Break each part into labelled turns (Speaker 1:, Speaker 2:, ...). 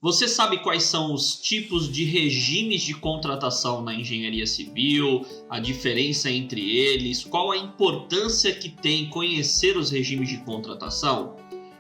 Speaker 1: Você sabe quais são os tipos de regimes de contratação na engenharia civil, a diferença entre eles, qual a importância que tem conhecer os regimes de contratação?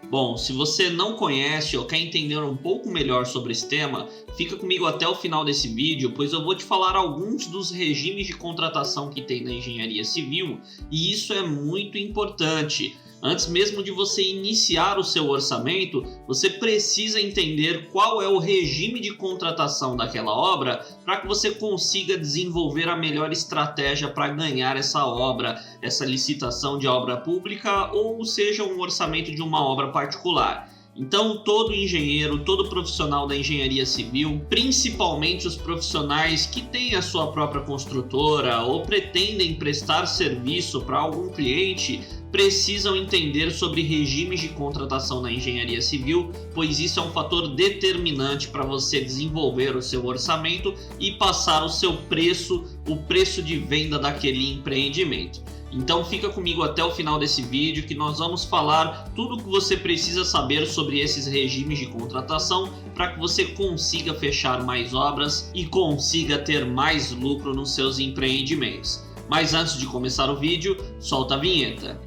Speaker 1: Bom, se você não conhece ou quer entender um pouco melhor sobre esse tema, fica comigo até o final desse vídeo, pois eu vou te falar alguns dos regimes de contratação que tem na engenharia civil, e isso é muito importante. Antes mesmo de você iniciar o seu orçamento, você precisa entender qual é o regime de contratação daquela obra para que você consiga desenvolver a melhor estratégia para ganhar essa obra, essa licitação de obra pública ou seja um orçamento de uma obra particular. Então, todo engenheiro, todo profissional da engenharia civil, principalmente os profissionais que têm a sua própria construtora ou pretendem prestar serviço para algum cliente, precisam entender sobre regimes de contratação na engenharia civil, pois isso é um fator determinante para você desenvolver o seu orçamento e passar o seu preço, o preço de venda daquele empreendimento. Então fica comigo até o final desse vídeo que nós vamos falar tudo o que você precisa saber sobre esses regimes de contratação para que você consiga fechar mais obras e consiga ter mais lucro nos seus empreendimentos. Mas antes de começar o vídeo, solta a vinheta.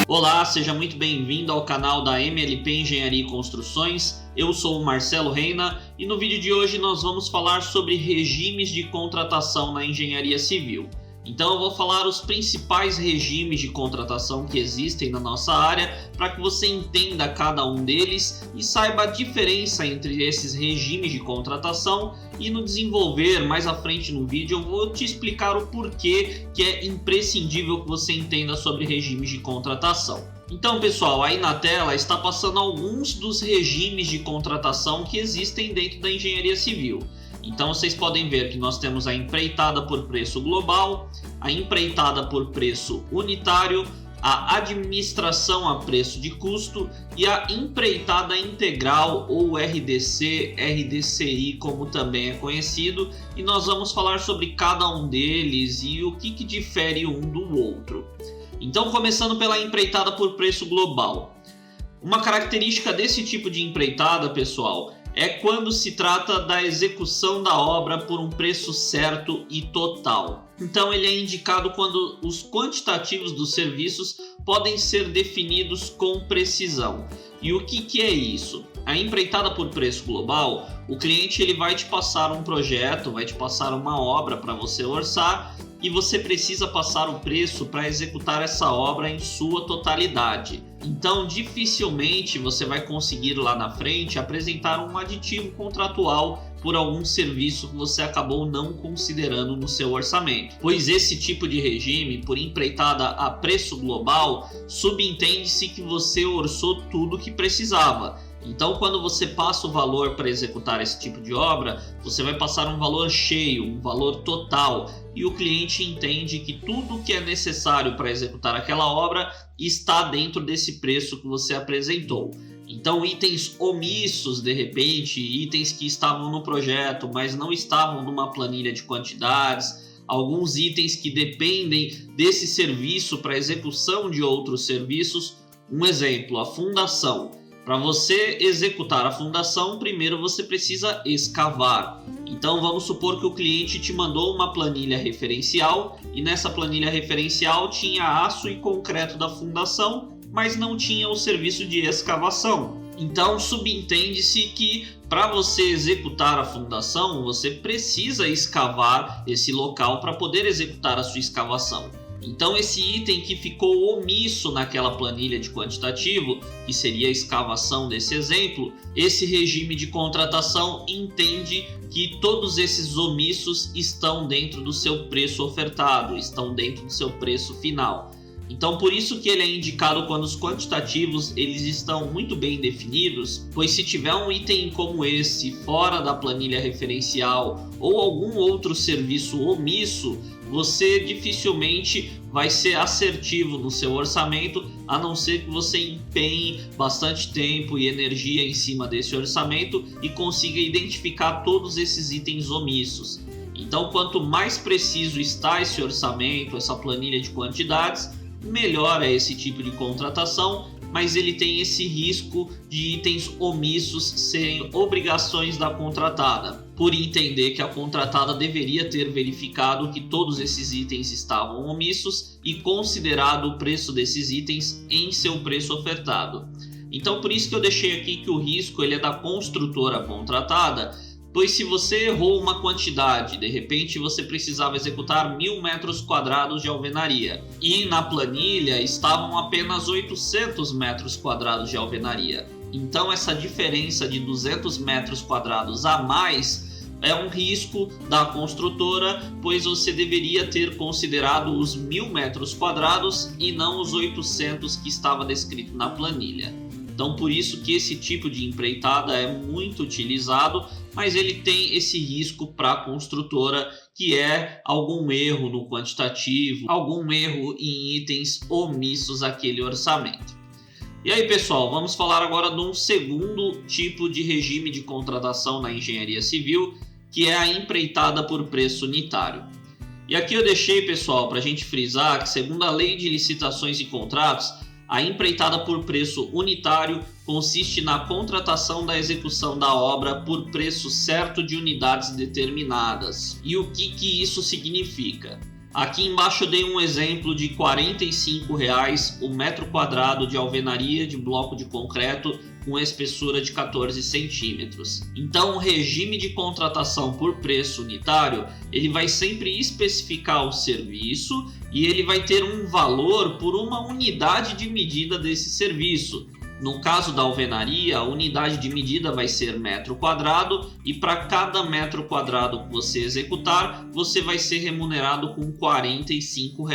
Speaker 1: Olá, seja muito bem-vindo ao canal da MLP Engenharia e Construções. Eu sou o Marcelo Reina e no vídeo de hoje nós vamos falar sobre regimes de contratação na engenharia civil. Então eu vou falar os principais regimes de contratação que existem na nossa área para que você entenda cada um deles e saiba a diferença entre esses regimes de contratação, e no desenvolver mais à frente no vídeo eu vou te explicar o porquê que é imprescindível que você entenda sobre regimes de contratação. Então pessoal, aí na tela está passando alguns dos regimes de contratação que existem dentro da engenharia civil. Então vocês podem ver que nós temos a empreitada por preço global, a empreitada por preço unitário, a administração a preço de custo e a empreitada integral ou RDC, RDCI como também é conhecido, e nós vamos falar sobre cada um deles e o que difere um do outro. Então começando pela empreitada por preço global. Uma característica desse tipo de empreitada, pessoal, é quando se trata da execução da obra por um preço certo e total. Então ele é indicado quando os quantitativos dos serviços podem ser definidos com precisão. E o que é isso? A empreitada por preço global, o cliente ele vai te passar um projeto, vai te passar uma obra para você orçar e você precisa passar o preço para executar essa obra em sua totalidade. Então dificilmente você vai conseguir lá na frente apresentar um aditivo contratual por algum serviço que você acabou não considerando no seu orçamento, pois esse tipo de regime, por empreitada a preço global, subentende-se que você orçou tudo o que precisava. Então quando você passa o valor para executar esse tipo de obra, você vai passar um valor cheio, um valor total, e o cliente entende que tudo o que é necessário para executar aquela obra está dentro desse preço que você apresentou. Então itens omissos, de repente, itens que estavam no projeto, mas não estavam numa planilha de quantidades, alguns itens que dependem desse serviço para execução de outros serviços. Um exemplo, a fundação. Para você executar a fundação, primeiro você precisa escavar. Então vamos supor que o cliente te mandou uma planilha referencial e nessa planilha referencial tinha aço e concreto da fundação, mas não tinha o serviço de escavação. Então subentende-se que para você executar a fundação, você precisa escavar esse local para poder executar a sua escavação. Então esse item que ficou omisso naquela planilha de quantitativo, que seria a escavação desse exemplo, esse regime de contratação entende que todos esses omissos estão dentro do seu preço ofertado, estão dentro do seu preço final. Então por isso que ele é indicado quando os quantitativos eles estão muito bem definidos, pois se tiver um item como esse fora da planilha referencial ou algum outro serviço omisso, você dificilmente vai ser assertivo no seu orçamento, a não ser que você empenhe bastante tempo e energia em cima desse orçamento e consiga identificar todos esses itens omissos. Então, quanto mais preciso está esse orçamento, essa planilha de quantidades, melhor é esse tipo de contratação, mas ele tem esse risco de itens omissos serem obrigações da contratada, por entender que a contratada deveria ter verificado que todos esses itens estavam omissos e considerado o preço desses itens em seu preço ofertado. Então, por isso que eu deixei aqui que o risco ele é da construtora contratada, pois se você errou uma quantidade, de repente você precisava executar 1000 metros quadrados de alvenaria e na planilha estavam apenas 800 metros quadrados de alvenaria. Então essa diferença de 200 metros quadrados a mais é um risco da construtora, pois você deveria ter considerado os 1000 metros quadrados e não os 800 que estava descrito na planilha. Então por isso que esse tipo de empreitada é muito utilizado, mas ele tem esse risco para a construtora, que é algum erro no quantitativo, algum erro em itens omissos àquele orçamento. E aí pessoal, vamos falar agora de um segundo tipo de regime de contratação na engenharia civil, que é a empreitada por preço unitário. E aqui eu deixei, pessoal, para a gente frisar que segundo a Lei de Licitações e Contratos, a empreitada por preço unitário consiste na contratação da execução da obra por preço certo de unidades determinadas. E o que isso significa? Aqui embaixo eu dei um exemplo de R$ 45 o metro quadrado de alvenaria de bloco de concreto com espessura de 14 centímetros. Então o regime de contratação por preço unitário ele vai sempre especificar o serviço e ele vai ter um valor por uma unidade de medida desse serviço. No caso da alvenaria, a unidade de medida vai ser metro quadrado e para cada metro quadrado que você executar, você vai ser remunerado com R$ 45,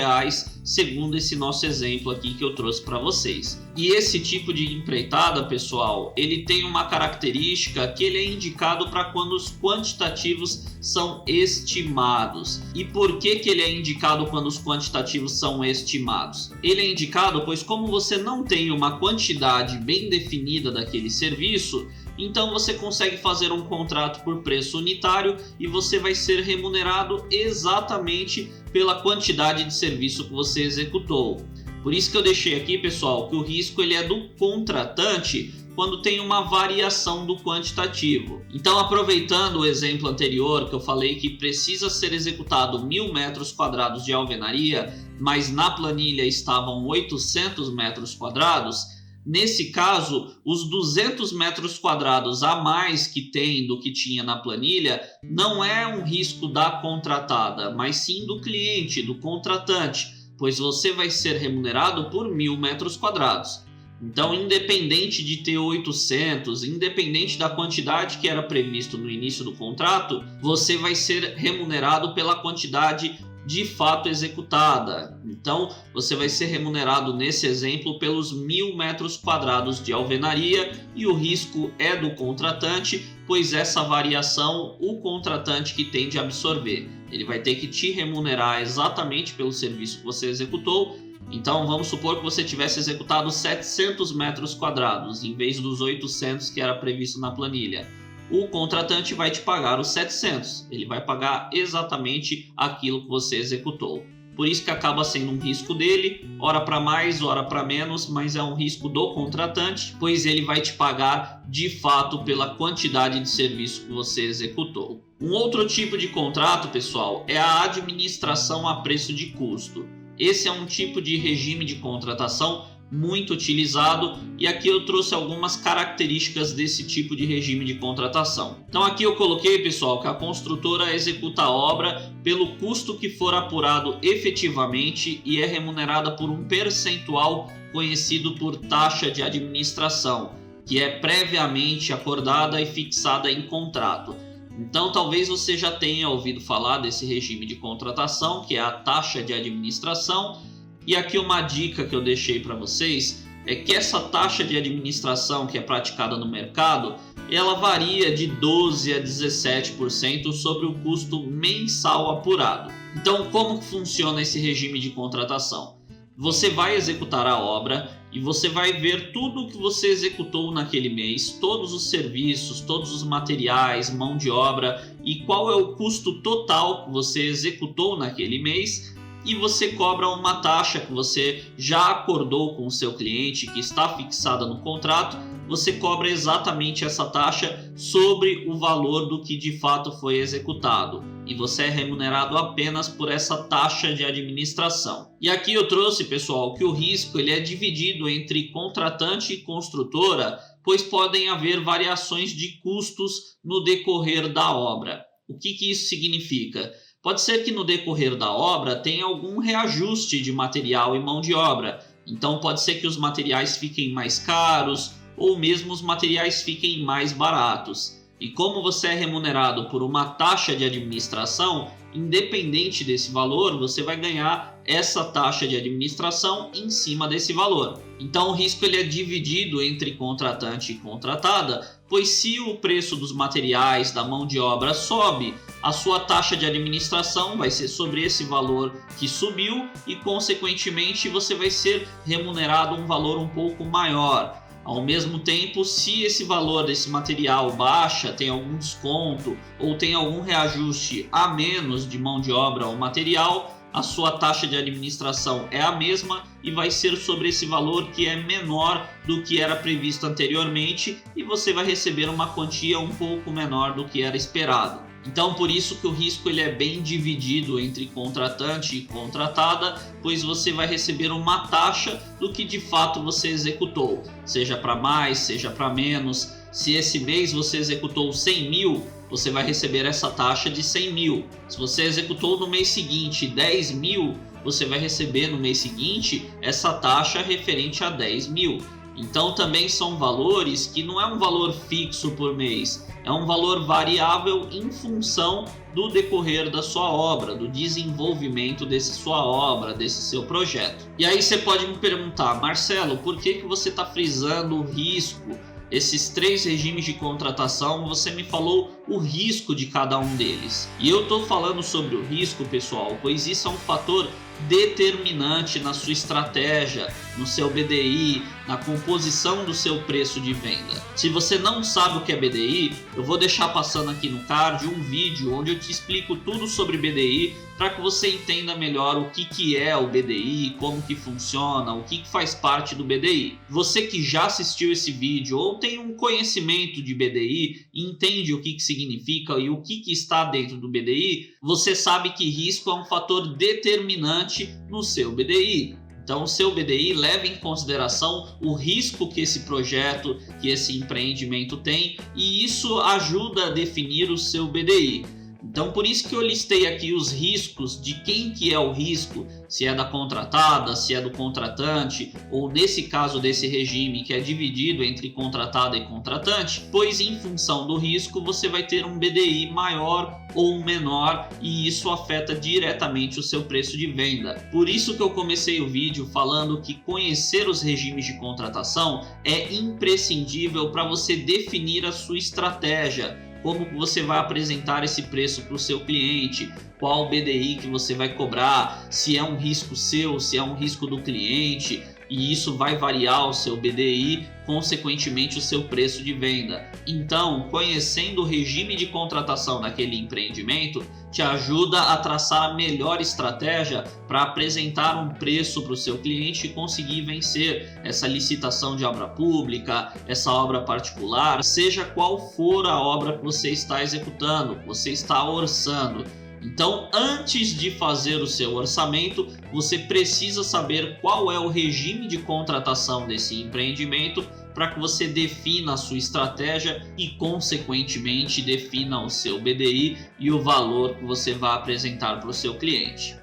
Speaker 1: segundo esse nosso exemplo aqui que eu trouxe para vocês. E esse tipo de empreitada, pessoal, ele tem uma característica que ele é indicado para quando os quantitativos são estimados. E por que ele é indicado quando os quantitativos são estimados? Ele é indicado pois como você não tem uma quantidade bem definida daquele serviço, então você consegue fazer um contrato por preço unitário e você vai ser remunerado exatamente pela quantidade de serviço que você executou. Por isso que eu deixei aqui, pessoal, que o risco ele é do contratante quando tem uma variação do quantitativo. Então, aproveitando o exemplo anterior que eu falei que precisa ser executado 1000 metros quadrados de alvenaria, mas na planilha estavam 800 metros quadrados, nesse caso, os 200 metros quadrados a mais que tem do que tinha na planilha não é um risco da contratada, mas sim do cliente, do contratante, pois você vai ser remunerado por 1000 metros quadrados. Então, independente de ter 800, independente da quantidade que era previsto no início do contrato, você vai ser remunerado pela quantidade de fato executada. Então, você vai ser remunerado nesse exemplo pelos 1000 metros quadrados de alvenaria e o risco é do contratante, pois essa variação o contratante que tem de absorver. Ele vai ter que te remunerar exatamente pelo serviço que você executou. Então vamos supor que você tivesse executado 700 metros quadrados em vez dos 800 que era previsto na planilha. O contratante vai te pagar os 700, ele vai pagar exatamente aquilo que você executou. Por isso que acaba sendo um risco dele, ora para mais, ora para menos, mas é um risco do contratante, pois ele vai te pagar de fato pela quantidade de serviço que você executou. Um outro tipo de contrato, pessoal, é a administração a preço de custo. Esse é um tipo de regime de contratação muito utilizado e aqui eu trouxe algumas características desse tipo de regime de contratação. Então aqui eu coloquei, pessoal, que a construtora executa a obra pelo custo que for apurado efetivamente e é remunerada por um percentual conhecido por taxa de administração, que é previamente acordada e fixada em contrato. Então talvez você já tenha ouvido falar desse regime de contratação, que é a taxa de administração. E aqui uma dica que eu deixei para vocês é que essa taxa de administração que é praticada no mercado, ela varia de 12% a 17% sobre o custo mensal apurado. Então como funciona esse regime de contratação? Você vai executar a obra e você vai ver tudo o que você executou naquele mês, todos os serviços, todos os materiais, mão de obra e qual é o custo total que você executou naquele mês, e você cobra uma taxa que você já acordou com o seu cliente, que está fixada no contrato. Você cobra exatamente essa taxa sobre o valor do que de fato foi executado, e você é remunerado apenas por essa taxa de administração. E aqui eu trouxe, pessoal, que o risco ele é dividido entre contratante e construtora, pois podem haver variações de custos no decorrer da obra. O que isso significa? Pode ser que no decorrer da obra tenha algum reajuste de material e mão de obra, então pode ser que os materiais fiquem mais caros ou mesmo os materiais fiquem mais baratos. E como você é remunerado por uma taxa de administração, independente desse valor, você vai ganhar essa taxa de administração em cima desse valor. Então o risco ele é dividido entre contratante e contratada, pois se o preço dos materiais, da mão de obra sobe, a sua taxa de administração vai ser sobre esse valor que subiu e, consequentemente, você vai ser remunerado um valor um pouco maior. Ao mesmo tempo, se esse valor desse material baixa, tem algum desconto ou tem algum reajuste a menos de mão de obra ou material, a sua taxa de administração é a mesma e vai ser sobre esse valor que é menor do que era previsto anteriormente, e você vai receber uma quantia um pouco menor do que era esperado. Então, por isso que o risco ele é bem dividido entre contratante e contratada, pois você vai receber uma taxa do que de fato você executou, seja para mais, seja para menos. Se esse mês você executou 100 mil, você vai receber essa taxa de 100 mil. Se você executou no mês seguinte 10 mil, você vai receber no mês seguinte essa taxa referente a 10 mil. Então também são valores que não é um valor fixo por mês, é um valor variável em função do decorrer da sua obra, do desenvolvimento dessa sua obra, desse seu projeto. E aí você pode me perguntar, Marcelo, por que você está frisando o risco? Esses 3 regimes de contratação, você me falou o risco de cada um deles. E eu estou falando sobre o risco, pessoal, pois isso é um fator determinante na sua estratégia, no seu BDI, na composição do seu preço de venda. Se você não sabe o que é BDI, eu vou deixar passando aqui no card um vídeo onde eu te explico tudo sobre BDI, para que você entenda melhor o que é o BDI, como que funciona, o que faz parte do BDI. Você que já assistiu esse vídeo ou tem um conhecimento de BDI, entende o que significa e o que está dentro do BDI, você sabe que risco é um fator determinante no seu BDI. Então o seu BDI leva em consideração o risco que esse projeto, que esse empreendimento tem, e isso ajuda a definir o seu BDI. Então por isso que eu listei aqui os riscos, de quem que é o risco, se é da contratada, se é do contratante, ou nesse caso desse regime que é dividido entre contratada e contratante, pois em função do risco você vai ter um BDI maior ou menor, e isso afeta diretamente o seu preço de venda. Por isso que eu comecei o vídeo falando que conhecer os regimes de contratação é imprescindível para você definir a sua estratégia. Como você vai apresentar esse preço para o seu cliente, qual o BDI que você vai cobrar, se é um risco seu, se é um risco do cliente, e isso vai variar o seu BDI, consequentemente o seu preço de venda. Então, conhecendo o regime de contratação daquele empreendimento te ajuda a traçar a melhor estratégia para apresentar um preço para o seu cliente e conseguir vencer essa licitação de obra pública, essa obra particular, seja qual for a obra que você está executando, que você está orçando. Então, antes de fazer o seu orçamento, você precisa saber qual é o regime de contratação desse empreendimento para que você defina a sua estratégia e, consequentemente, defina o seu BDI e o valor que você vai apresentar para o seu cliente.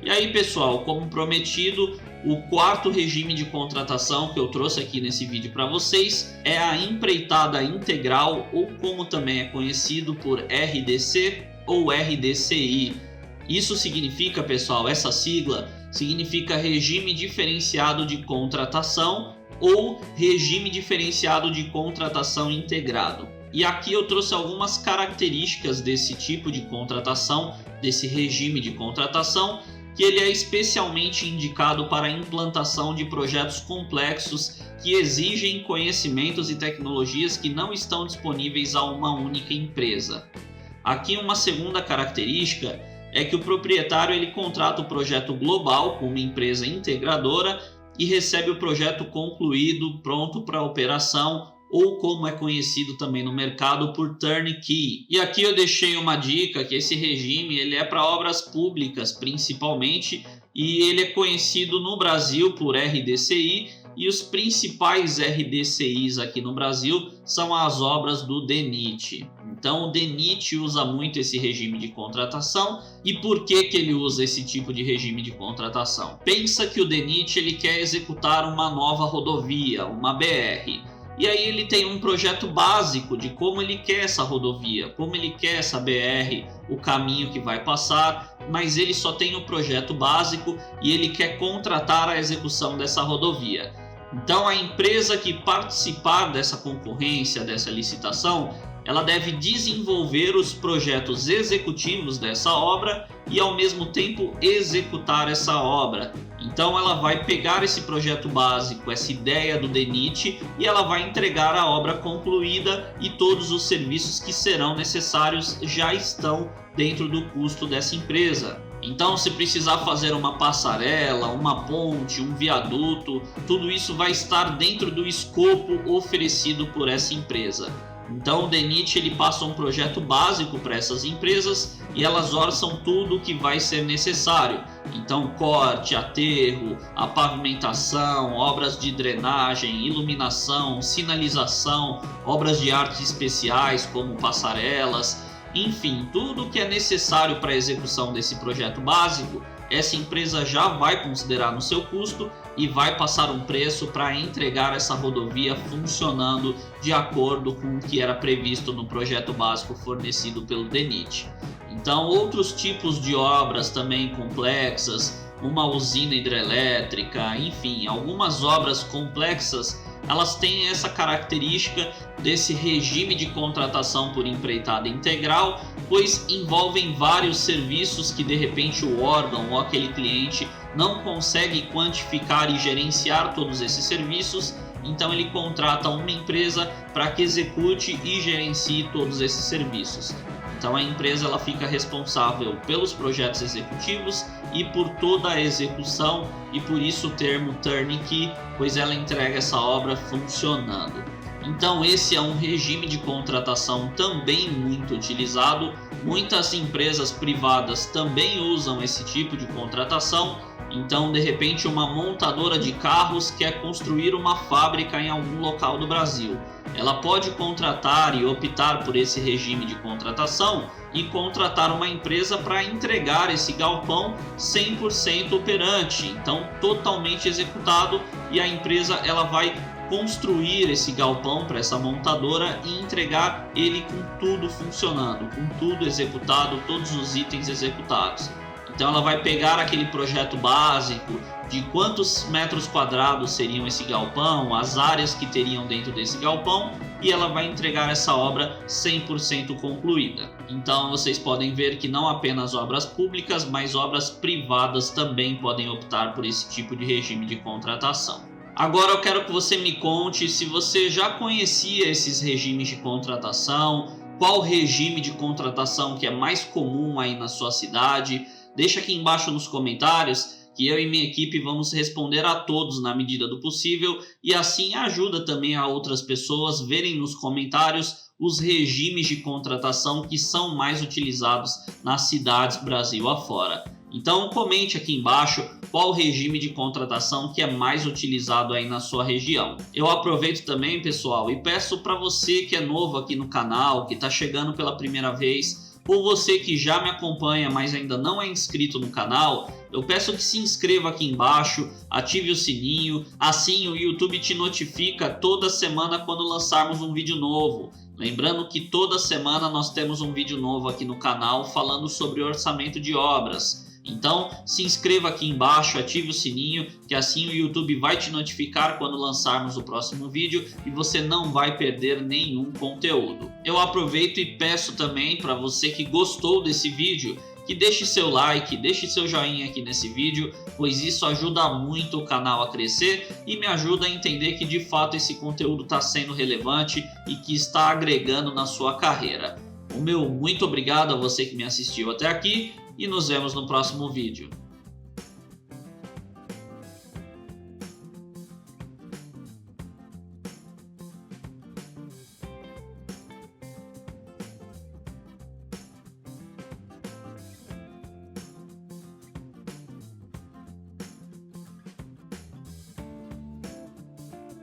Speaker 1: E aí, pessoal, como prometido, o quarto regime de contratação que eu trouxe aqui nesse vídeo para vocês é a empreitada integral, ou como também é conhecido por RDC ou RDCI. Isso significa, pessoal, essa sigla significa regime diferenciado de contratação ou regime diferenciado de contratação integrado. E aqui eu trouxe algumas características desse tipo de contratação, desse regime de contratação, que ele é especialmente indicado para a implantação de projetos complexos que exigem conhecimentos e tecnologias que não estão disponíveis a uma única empresa. Aqui uma segunda característica é que o proprietário ele contrata o projeto global com uma empresa integradora e recebe o projeto concluído, pronto para operação, ou como é conhecido também no mercado por turnkey. E aqui eu deixei uma dica que esse regime ele é para obras públicas principalmente, e ele é conhecido no Brasil por RDCI, e os principais RDCIs aqui no Brasil são as obras do DENIT. Então o DENIT usa muito esse regime de contratação. E por que ele usa esse tipo de regime de contratação? Pensa que o DENIT ele quer executar uma nova rodovia, uma BR. E aí ele tem um projeto básico de como ele quer essa rodovia, como ele quer essa BR, o caminho que vai passar, mas ele só tem o projeto básico e ele quer contratar a execução dessa rodovia. Então a empresa que participar dessa concorrência, dessa licitação, ela deve desenvolver os projetos executivos dessa obra e ao mesmo tempo executar essa obra. Então ela vai pegar esse projeto básico, essa ideia do DENIT, e ela vai entregar a obra concluída, e todos os serviços que serão necessários já estão dentro do custo dessa empresa. Então, se precisar fazer uma passarela, uma ponte, um viaduto, tudo isso vai estar dentro do escopo oferecido por essa empresa. Então o DENIT ele passa um projeto básico para essas empresas e elas orçam tudo o que vai ser necessário. Então corte, aterro, a pavimentação, obras de drenagem, iluminação, sinalização, obras de artes especiais como passarelas, enfim, tudo o que é necessário para a execução desse projeto básico, essa empresa já vai considerar no seu custo e vai passar um preço para entregar essa rodovia funcionando de acordo com o que era previsto no projeto básico fornecido pelo DENIT. Então, outros tipos de obras também complexas, uma usina hidrelétrica, enfim, algumas obras complexas, elas têm essa característica desse regime de contratação por empreitada integral, pois envolvem vários serviços que de repente o órgão ou aquele cliente não consegue quantificar e gerenciar todos esses serviços, então ele contrata uma empresa para que execute e gerencie todos esses serviços. Então a empresa ela fica responsável pelos projetos executivos e por toda a execução, e por isso o termo turnkey, pois ela entrega essa obra funcionando. Então esse é um regime de contratação também muito utilizado. Muitas empresas privadas também usam esse tipo de contratação. Então, de repente, uma montadora de carros quer construir uma fábrica em algum local do Brasil. Ela pode contratar e optar por esse regime de contratação e contratar uma empresa para entregar esse galpão 100% operante, então totalmente executado, e a empresa ela vai construir esse galpão para essa montadora e entregar ele com tudo funcionando, com tudo executado, todos os itens executados. Então ela vai pegar aquele projeto básico de quantos metros quadrados seriam esse galpão, as áreas que teriam dentro desse galpão, e ela vai entregar essa obra 100% concluída. Então vocês podem ver que não apenas obras públicas, mas obras privadas também podem optar por esse tipo de regime de contratação. Agora eu quero que você me conte se você já conhecia esses regimes de contratação, qual regime de contratação que é mais comum aí na sua cidade. Deixa aqui embaixo nos comentários que eu e minha equipe vamos responder a todos na medida do possível, e assim ajuda também a outras pessoas verem nos comentários os regimes de contratação que são mais utilizados nas cidades Brasil afora. Então comente aqui embaixo qual regime de contratação que é mais utilizado aí na sua região. Eu aproveito também, pessoal, e peço para você que é novo aqui no canal, que está chegando pela primeira vez, ou você que já me acompanha, mas ainda não é inscrito no canal, eu peço que se inscreva aqui embaixo, ative o sininho, assim o YouTube te notifica toda semana quando lançarmos um vídeo novo. Lembrando que toda semana nós temos um vídeo novo aqui no canal falando sobre orçamento de obras. Então se inscreva aqui embaixo, ative o sininho, que assim o YouTube vai te notificar quando lançarmos o próximo vídeo e você não vai perder nenhum conteúdo. Eu aproveito e peço também para você que gostou desse vídeo que deixe seu like, deixe seu joinha aqui nesse vídeo, pois isso ajuda muito o canal a crescer e me ajuda a entender que de fato esse conteúdo está sendo relevante e que está agregando na sua carreira. O meu muito obrigado a você que me assistiu até aqui e nos vemos no próximo vídeo.